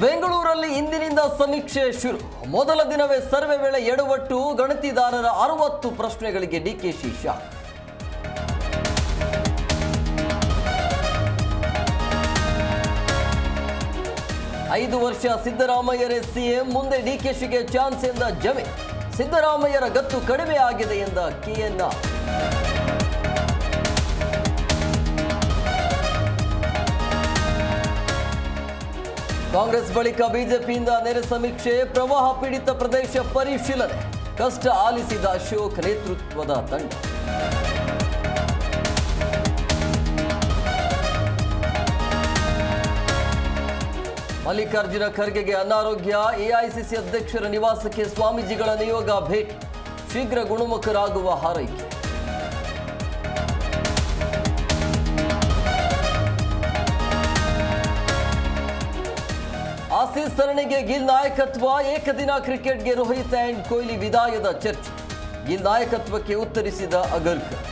ಬೆಂಗಳೂರಲ್ಲಿ ಇಂದಿನಿಂದ ಸಮೀಕ್ಷೆ ಶುರು. ಮೊದಲ ದಿನವೇ ಸರ್ವೆ ವೇಳೆ ಎಡವಟ್ಟು, ಗಣತಿದಾರರ 60 ಪ್ರಶ್ನೆಗಳಿಗೆ ಡಿಕೆಶಿ ಶಾಕ್. ಐದು ವರ್ಷ ಸಿದ್ದರಾಮಯ್ಯರೇ ಸಿಎಂ, ಮುಂದೆ ಡಿಕೆಶಿಗೆ ಚಾನ್ಸ್ ಎಂದ ಜಮೀರ್. ಸಿದ್ದರಾಮಯ್ಯರ ಗತ್ತು ಕಡಿಮೆ ಆಗಿದೆ ಎಂದ ಕೆಎನ್ಆರ್. ಕಾಂಗ್ರೆಸ್ ಬಳಿಕ ಬಿಜೆಪಿಯಿಂದ ನೆರೆ ಸಮೀಕ್ಷೆ, ಪ್ರವಾಹ ಪೀಡಿತ ಪ್ರದೇಶ ಪರಿಶೀಲನೆ, ಕಷ್ಟ ಆಲಿಸಿದ ಅಶೋಕ್ ನೇತೃತ್ವದ ತಂಡ. ಮಲ್ಲಿಕಾರ್ಜುನ ಖರ್ಗೆಗೆ ಅನಾರೋಗ್ಯ, ಎಐಸಿಸಿ ಅಧ್ಯಕ್ಷರ ನಿವಾಸಕ್ಕೆ ಸ್ವಾಮೀಜಿಗಳ ನಿಯೋಗ ಭೇಟಿ, ಶೀಘ್ರ ಗುಣಮುಖರಾಗುವ ಹಾರೈಕೆ. ಆಸೀಸ್ ಸರಣಿಗೆ ಗಿಲ್ ನಾಯಕತ್ವ, ಏಕದಿನ ಕ್ರಿಕೆಟ್ಗೆ ರೋಹಿತ್ ಅಂಡ್ ಕೊಹ್ಲಿ ವಿದಾಯದ ಚರ್ಚೆ. ಗಿಲ್ ನಾಯಕತ್ವಕ್ಕೆ ಉತ್ತರಿಸಿದ ಅಗರ್ಕರ್.